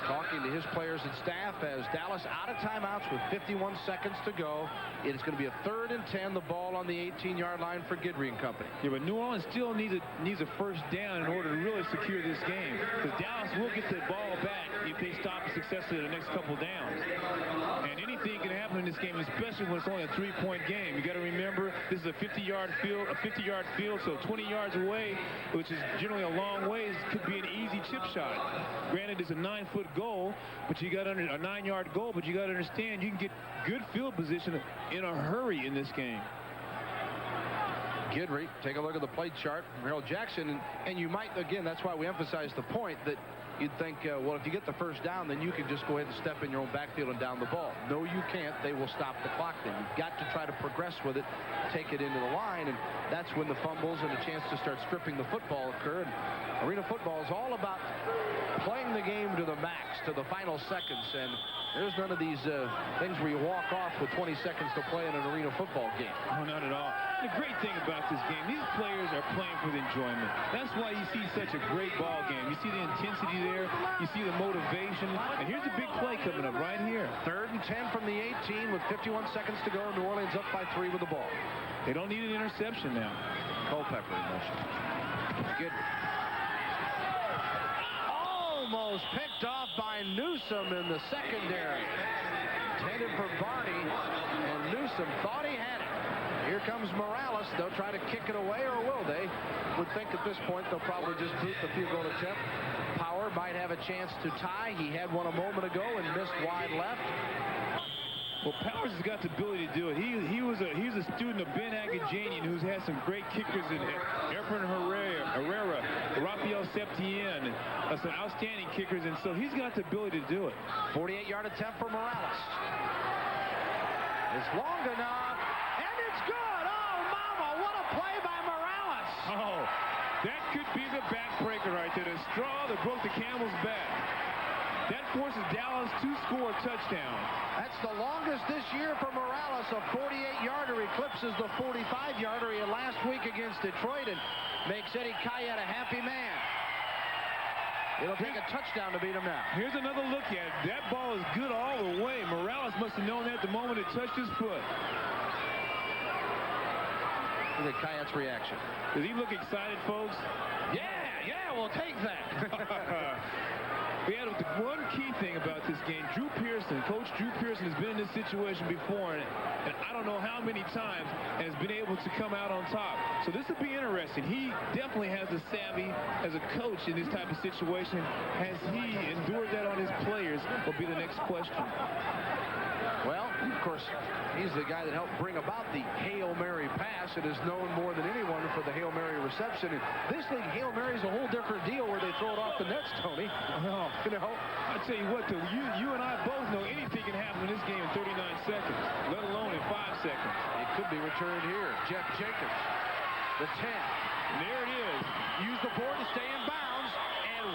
talking to his players and staff as Dallas out of timeouts with 51 seconds to go. It's going to be a 3rd and 10, the ball on the 18-yard line for Guidry and company. Yeah, but New Orleans still needs a first down in order to really secure this game, because Dallas will get the ball back if they stop successfully the next couple downs. And anything can happen in this game, especially when it's only a 3-point game. You got to remember this is a 50-yard field, so 20 yards away, which is generally a long ways, could be an easy chip shot. Granted, it's a 9-foot goal, but you got a 9-yard goal, but you got to understand you can get good field position in a hurry in this game. Guidry, take a look at the play chart from Harold Jackson, and you might, again, that's why we emphasize the point that you'd think, well, if you get the first down, then you can just go ahead and step in your own backfield and down the ball. No, you can't. They will stop the clock then. You've got to try to progress with it, take it into the line, and that's when the fumbles and a chance to start stripping the football occur. And arena football is all about playing the game to the max, to the final seconds, and there's none of these things where you walk off with 20 seconds to play in an arena football game. No, not at all. The great thing about this game, these players are playing for the enjoyment. That's why you see such a great ball game. You see the intensity there. You see the motivation. And here's a big play coming up right here. 3rd and 10 from the 18 with 51 seconds to go. New Orleans up by 3 with the ball. They don't need an interception now. Culpepper in motion. Good. Almost picked off by Newsome in the secondary. Intended for Barney, and Newsome thought he had it. Here comes Morales. They'll try to kick it away, or will they? Would think at this point they'll probably just boot the field goal attempt. Power might have a chance to tie. He had one a moment ago and missed wide left. Well, Powers has got the ability to do it. He's a student of Ben Agajanian, who's had some great kickers in Efren Herrera, Rafael Septien, some outstanding kickers, and so he's got the ability to do it. 48-yard attempt for Morales. It's long enough, and it's good. Oh, mama, what a play by Morales. Oh, that could be the backbreaker right there, the straw that broke the camel's back. That forces Dallas to score a touchdown. That's the longest this year for Morales. A 48-yarder eclipses the 45-yarder he had last week against Detroit and makes Eddie Kayette a happy man. It'll take a touchdown to beat him now. Here's another look at it. That ball is good all the way. Morales must have known that the moment it touched his foot. Look at Kayette's reaction. Does he look excited, folks? Yeah, we'll take that. We had one key thing about this game. Coach Drew Pearson has been in this situation before, and I don't know how many times, and has been able to come out on top. So this will be interesting. He definitely has the savvy as a coach in this type of situation. Has he endured that on his players will be the next question. Well, of course, he's the guy that helped bring about the Hail Mary pass and is known more than anyone for the Hail Mary reception. And this league, Hail Mary is a whole different deal where they throw it off the nets, Tony. Well, you know, I tell you what, though, you and I both know anything can happen in this game in 39 seconds, let alone in 5 seconds. It could be returned here. Jeff Jenkins, the 10. And there it is. Use the board to stay in bounds, and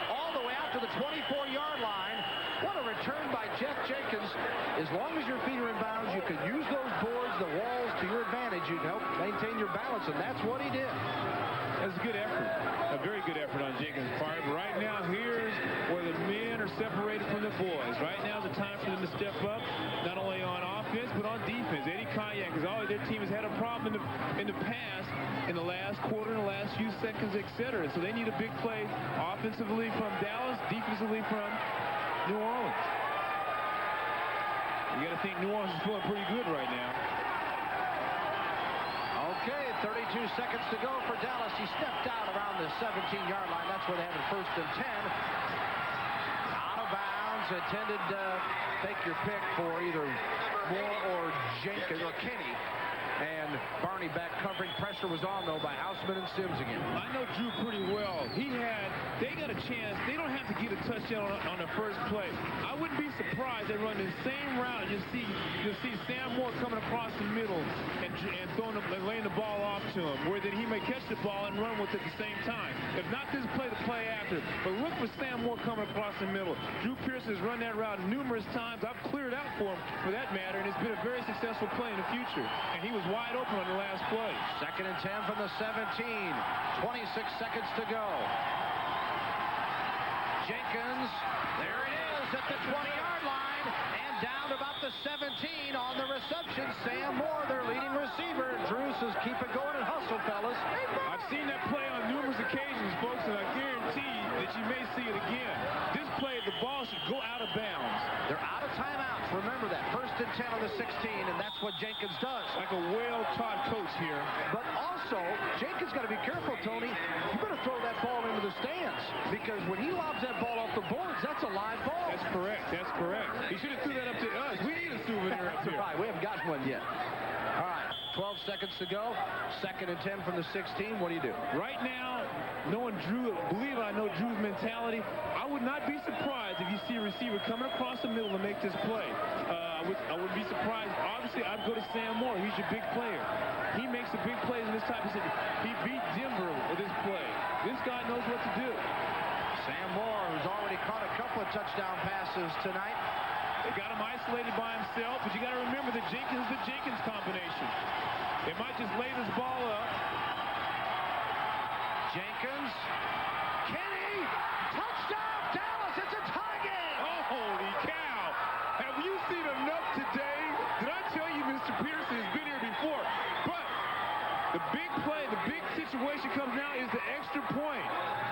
all the way out to the 24-yard line. What a return by Jeff Jenkins. As long as your feet are in bounds, you can use those boards, the walls, to your advantage. You can help maintain your balance, and that's what he did. That's a good effort. A very good effort on Jenkins' part. But right now, here's where the men are separated from the boys. Right now is the time for them to step up, not only on offense, but on defense. Eddie Kayette, because always their team has had a problem in the past, in the last quarter, in the last few seconds, etc. So they need a big play offensively from Dallas, defensively from New Orleans. You got to think New Orleans is feeling pretty good right now. Okay, 32 seconds to go for Dallas. He stepped out around the 17-yard line. That's where they have it 1st and 10. Out of bounds, intended take your pick for either Moore or Jenkins or Kenny. And Barney back covering. Pressure was on, though, by Houseman and Sims again. I know Drew pretty well. They got a chance. They don't have to get a touchdown on the first play. I wouldn't be surprised they run the same route. You'll see Sam Moore coming across the middle and laying the ball off to him, where then he may catch the ball and run with it at the same time. If not this play, the play after. But look for Sam Moore coming across the middle. Drew Pearson has run that route numerous times. I've cleared out for him for that matter, and it's been a very successful play in the future. And he was wide open on the last play. 2nd and 10 from the 17. 26 seconds to go. Jenkins, there it is at the 20-yard line, and down about the 17 on the reception. Sam Moore, their leading receiver. Drew says, keep it going and hustle, fellas. I've seen that play on numerous occasions, folks, and I guarantee that you may see it again. This play, the ball should go out of bounds. They're out of timeouts. Remember that. 1st and 10 on the 16, and that's what Jenkins does. Like a well-taught coach here. But also, Jenkins got to be careful, Tony. You better throw that ball into the stands, because when he lobs that ball off the boards, that's a live ball. That's correct. That's correct. He should have threw that up to us. We need a souvenir up here. Right. We haven't gotten one yet. All right. 12 seconds to go. 2nd and 10 from the 16. What do you do? Right now, knowing Drew, believe I know Drew's mentality, I would not be surprised if you see a receiver coming across the middle to make this play. I would be surprised. Obviously, I'd go to Sam Moore. He's your big player. He makes the big plays in this type of situation. He beat Denver with this play. This guy knows what to do. Sam Moore, who's already caught a couple of touchdown passes tonight. They got him isolated by himself, but you got to remember the Jenkins combination. They might just lay this ball up. Jenkins. Kenny. Touchdown, Dallas. It's a tie game. Oh, holy cow. Have you seen enough today? Did I tell you Mr. Peterson has been here before? But the big play, the big situation comes now is the extra point.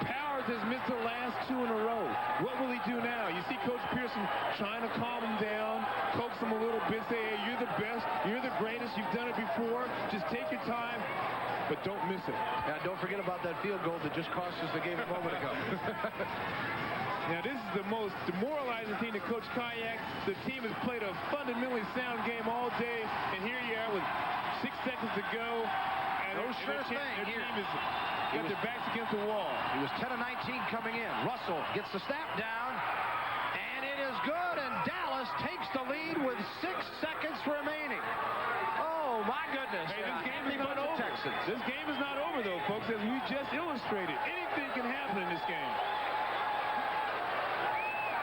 Powers has missed the last 2 in a row. What will he do now? You see Coach Pearson trying to calm him down, coax him a little bit, say, hey, you're the best, you're the greatest, you've done it before, just take your time, but don't miss it. Now, don't forget about that field goal that just cost us the game a moment ago. Now, this is the most demoralizing thing to Coach Kayak. The team has played a fundamentally sound game all day, and here you are with 6 seconds to go. And no sure thing here. Their team has got their backs against the wall. He was 10 of 19 coming in. Russell gets the snap down, and it is good, and Dallas takes the lead with 6 seconds remaining. Oh, my goodness. Hey, this game is not over. Texans. This game is not over, though, folks, as we just illustrated. Anything can happen in this game.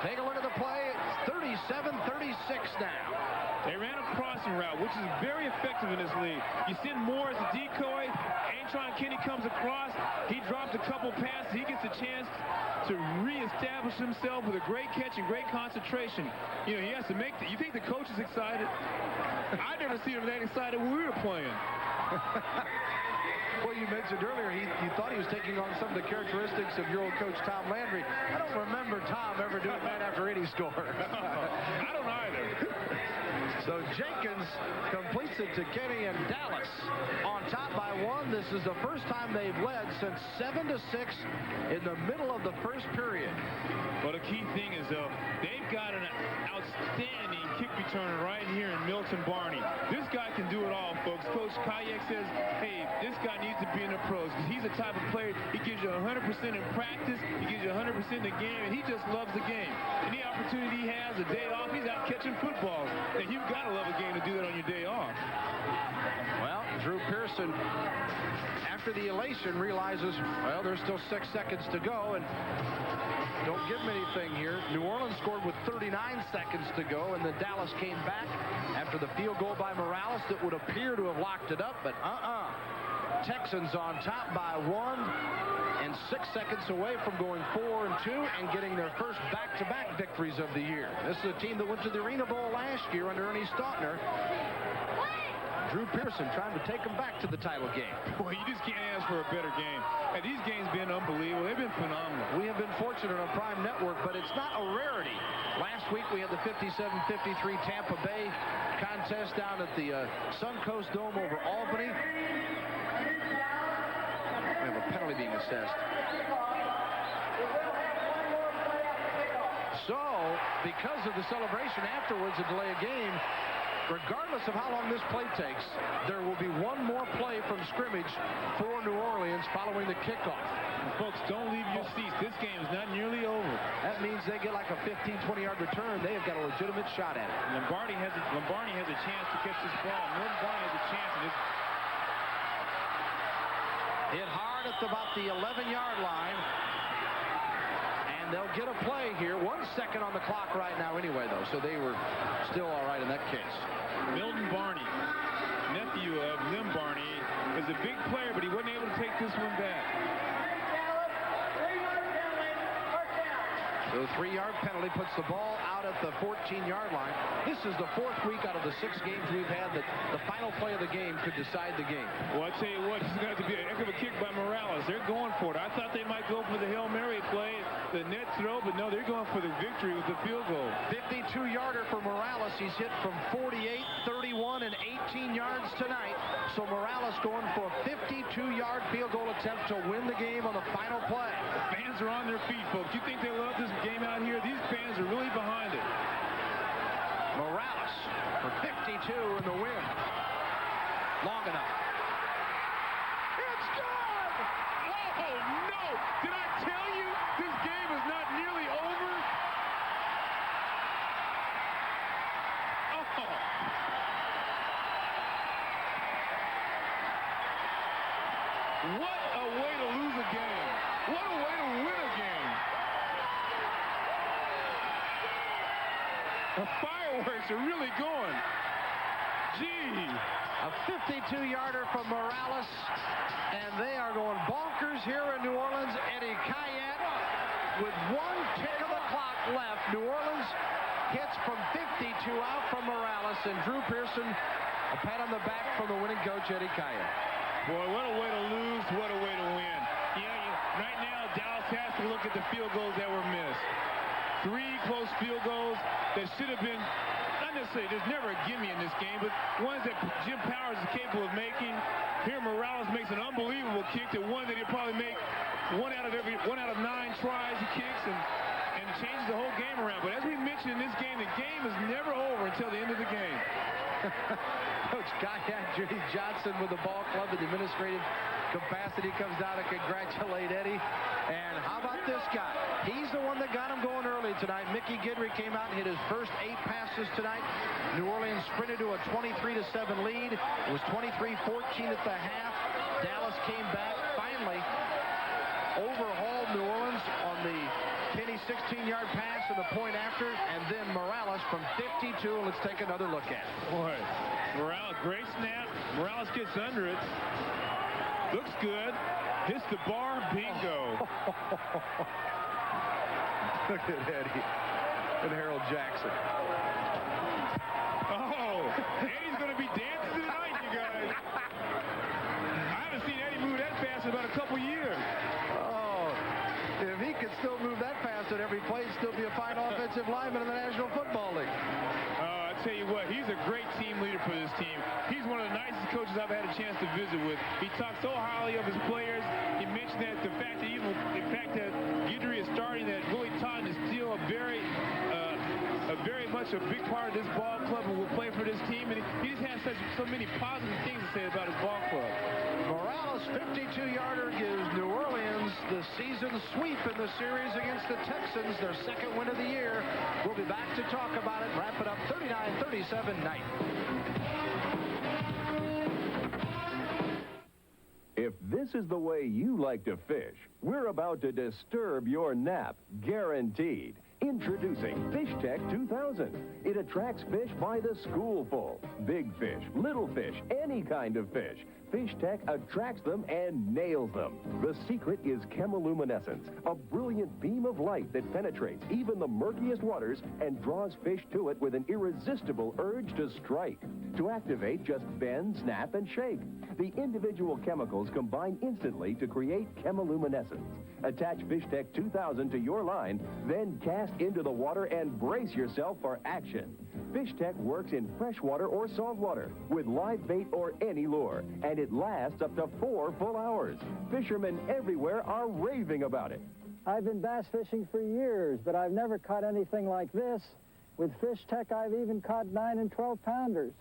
Take a look at the play. It's 37-36 now. They ran a crossing route, which is very effective in this league. You send Moore as a decoy. Antron Kenny comes across. He drops a couple passes. He gets a chance to reestablish himself with a great catch and great concentration. You know, he has to make You think the coach is excited? I never seen him that excited when we were playing. Well, you mentioned earlier you thought he was taking on some of the characteristics of your old coach, Tom Landry. I don't remember Tom ever doing that after any score. I don't either. So Jenkins completes it to Kenny, and Dallas on top by 1. This is the first time they've led since 7-6 in the middle of the first period. Well, the key thing is, though, they've got an outstanding kick returner right here in Milton Barney. This guy can do it all, folks. Coach Kayak says, hey, this guy needs to be in the pros because he's the type of player, he gives you 100% in practice, he gives you 100% in the game, and he just loves the game. Any opportunity he has, a day off, he's out catching footballs. And you've got to love a game to do that on your day off. Well, Drew Pearson, after the elation, realizes, well, there's still 6 seconds to go, and don't give him anything here. New Orleans scored with 39 seconds to go, and then Dallas came back after the field goal by Morales that would appear to have locked it up, but Texans on top by 1 and 6 seconds away from going 4-2 and getting their first back-to-back victories of the year. This is a team that went to the Arena Bowl last year under Ernie Stautner. Drew Pearson trying to take them back to the title game. Well, you just can't ask for a better game. And these games been unbelievable. They've been phenomenal. We have been fortunate on Prime Network, but it's not a rarity. Last week we had the 57-53 Tampa Bay contest down at the Suncoast Dome over Albany. We have a penalty being assessed. So, because of the celebration afterwards, a delay of game, regardless of how long this play takes, there will be one more play from scrimmage for New Orleans following the kickoff. And folks, don't leave your seats. This game is not nearly over. That means they get like a 15, 20-yard return. They have got a legitimate shot at it. Lombardi has a chance to catch this ball. Milton Barney has a chance. And hit hard at about the 11-yard line. And they'll get a play here. 1 second on the clock right now anyway, though. So they were still all right in that case. Milton Barney, nephew of Lim Barney, is a big player, but he wasn't able to take this one back. The 3-yard penalty puts the ball out at the 14-yard line. This is the 4th week out of the 6 games we've had that the final play of the game could decide the game. Well, I tell you what, this is going to have to be a heck of a kick by Morales. They're going for it. I thought they might go for the Hail Mary play, the net throw, but no, they're going for the victory with the field goal. 52-yarder for Morales. He's hit from 48, 31, and 18 yards tonight. So Morales going for a 52-yard field goal attempt to win the game on the final play. Fans are on their feet, folks. You think they love this game out here? These fans are really behind it. Morales for 52 in the win. Long enough. It's good! Oh, no! Did I tell you this game is not nearly over? Oh! What a way to lose a game. What a way to win a game. The fireworks are really going. Gee. A 52-yarder from Morales, and they are going bonkers here in New Orleans. Eddie Kayette with 1 tick of the clock left. New Orleans hits from 52 out from Morales, and Drew Pearson, a pat on the back from the winning coach, Eddie Kayette. Boy, what a way to lose, what a way to win. Right now, Dallas has to look at the field goals that were missed. 3 close field goals that should have been, not necessarily, there's never a gimme in this game, but ones that Jim Powers is capable of making. Here, Morales makes an unbelievable kick, the one that he'll probably make 1 out of 9 tries he kicks, and changes the whole game around. But as we mentioned in this game, the game is never over until the end of the game. Coach Kayette, Judy Johnson with the ball club, the administrative capacity comes down to congratulate Eddie. And how about this guy? He's the one that got him going early tonight. Mickey Guidry came out and hit his first 8 passes tonight. New Orleans sprinted to a 23-7 lead. It was 23-14 at the half. Dallas came back, finally overhauled New Orleans on the Kenny 16-yard pass and the point after, and then Morales from 52. Let's take another look at it. Boy, Morales, great snap. Morales gets under it. Looks good. Hits the bar. Bingo. Look at Eddie and Harold Jackson. Oh, Eddie's going to be dancing tonight, you guys. I haven't seen Eddie move that fast in about a couple years. Oh, if he could still move that fast at every play, he'd still be a fine offensive lineman in the National Football League. I tell you what, he's a great team leader for this team. He's one of the nicest coaches I've had a chance to visit with. He talks so highly of his players. He mentioned that the fact that that Guidry is starting, that Willie Totten is still a very much a big part of this ball club and will play for this team. And he just has so many positive things to say about his ball club. Morales' 52-yarder gives New Orleans the season sweep in the series against the Texans, their 2nd win of the year. We'll be back to talk about it. Wrap it up 39-37 night. If this is the way you like to fish, we're about to disturb your nap, guaranteed. Introducing Fish Tech 2000. It attracts fish by the schoolful. Big fish, little fish, any kind of fish. Fish Tech attracts them and nails them. The secret is chemiluminescence, a brilliant beam of light that penetrates even the murkiest waters and draws fish to it with an irresistible urge to strike. To activate, just bend, snap, and shake. The individual chemicals combine instantly to create chemiluminescence. Attach Fish Tech 2000 to your line, then cast into the water and brace yourself for action. Fish Tech works in freshwater or saltwater with live bait or any lure, and it lasts up to 4 full hours. Fishermen everywhere are raving about it. I've been bass fishing for years, but I've never caught anything like this. With Fish Tech, I've even caught 9 and 12-pounders.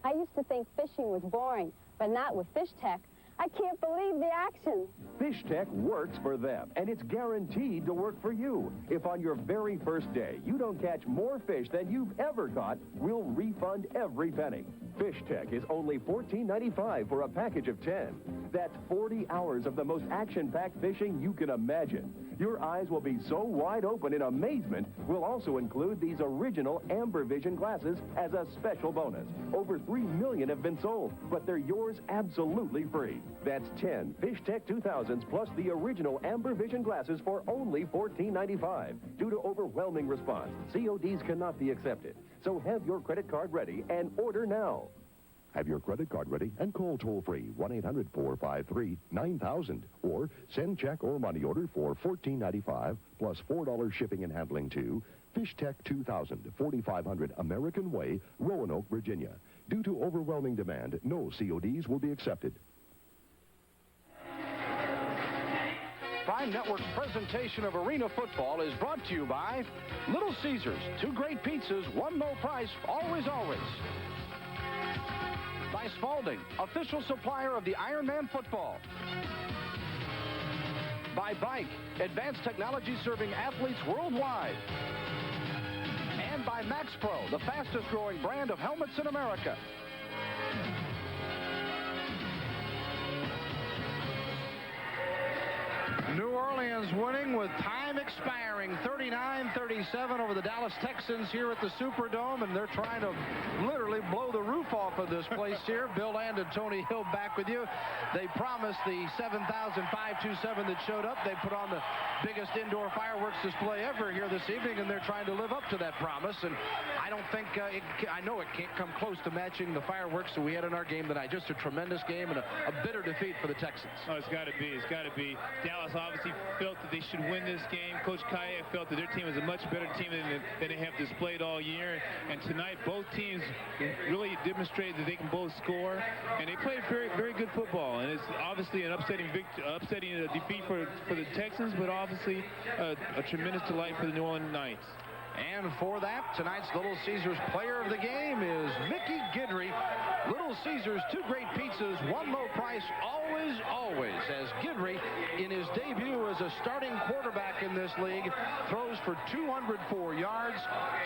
I used to think fishing was boring, but not with Fish Tech. I can't believe the action. Fish Tech works for them, and it's guaranteed to work for you. If on your very first day you don't catch more fish than you've ever caught, we'll refund every penny. Fish Tech is only $14.95 for a package of 10. That's 40 hours of the most action-packed fishing you can imagine. Your eyes will be so wide open in amazement, we'll also include these original Amber Vision glasses as a special bonus. Over 3 million have been sold, but they're yours absolutely free. That's 10 Fish Tech 2000s plus the original Amber Vision glasses for only $14.95. Due to overwhelming response, CODs cannot be accepted. So have your credit card ready and order now. Have your credit card ready and call toll-free 1-800-453-9000 or send check or money order for $14.95 plus $4 shipping and handling to Fish Tech 2000, 4500 American Way, Roanoke, Virginia. Due to overwhelming demand, no CODs will be accepted. Prime Network's presentation of Arena Football is brought to you by Little Caesars, 2 great pizzas, 1 low price, always, always. By Spalding, official supplier of the Ironman football. By Bike, advanced technology serving athletes worldwide. And by MaxPro, the fastest growing brand of helmets in America. New Orleans winning with time expiring, 39-37 over the Dallas Texans here at the Superdome, and they're trying to literally blow the roof off of this place here. Bill Land and Tony Hill back with you. They promised the 7,527 that showed up. They put on the biggest indoor fireworks display ever here this evening, and they're trying to live up to that promise. And I don't think, I know it can't come close to matching the fireworks that we had in our game tonight. Just a tremendous game and a bitter defeat for the Texans. Oh, it's got to be. It's got to be. Dallas obviously felt that they should win this game. Coach Kayak felt that their team is a much better team than they have displayed all year. And tonight, both teams really demonstrated that they can both score. And they played very, very good football. And it's obviously an upsetting defeat for the Texans, but obviously a tremendous delight for the New Orleans Knights. And for that, tonight's Little Caesars player of the game is Mickey Guidry. Little Caesars, 2 great pizzas, 1 low price, always, always. As Guidry, in his debut as a starting quarterback in this league, throws for 204 yards,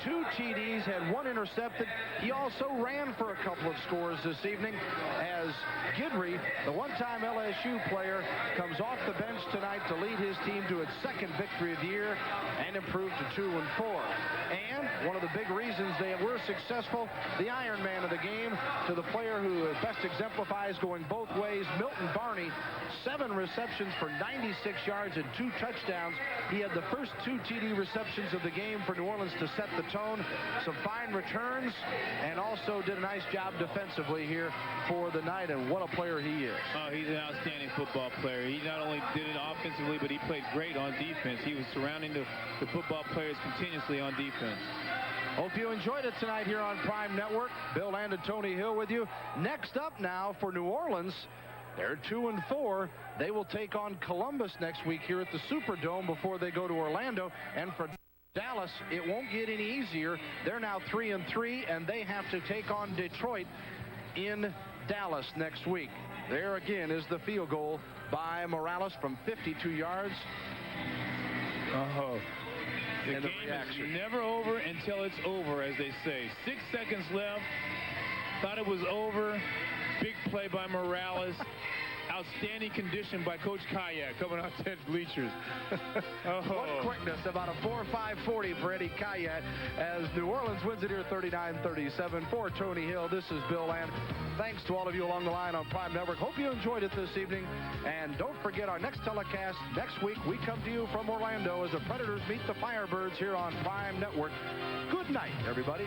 2 TDs, had 1 intercepted. He also ran for a couple of scores this evening as Guidry, the one-time LSU player, comes off the bench tonight to lead his team to its 2nd victory of the year and improve to 2-4. And one of the big reasons they were successful, the Iron Man of the game, to the player who best exemplifies going both ways, Milton Barney, 7 receptions for 96 yards and 2 touchdowns. He had the first 2 TD receptions of the game for New Orleans to set the tone. Some fine returns, and also did a nice job defensively here for the night, and what a player he is. Oh, he's an outstanding football player. He not only did it offensively, but he played great on defense. He was surrounding the football players continuously on defense. Hope you enjoyed it tonight here on Prime Network. Bill Land and Tony Hill with you. Next up now for New Orleans, they're 2-4. They will take on Columbus next week here at the Superdome before they go to Orlando. And for Dallas, it won't get any easier. They're now 3-3, and they have to take on Detroit in Dallas next week. There again is the field goal by Morales from 52 yards. Oh, the game is never over until it's over, as they say. 6 seconds left. Thought it was over. Big play by Morales. Outstanding condition by Coach Kayak coming out 10 bleachers. What quickness, about a 4.5 40 for Eddie Kayak as New Orleans wins it here 39-37. For Tony Hill, this is Bill Land. Thanks to all of you along the line on Prime Network. Hope you enjoyed it this evening. And don't forget our next telecast next week. We come to you from Orlando as the Predators meet the Firebirds here on Prime Network. Good night, everybody.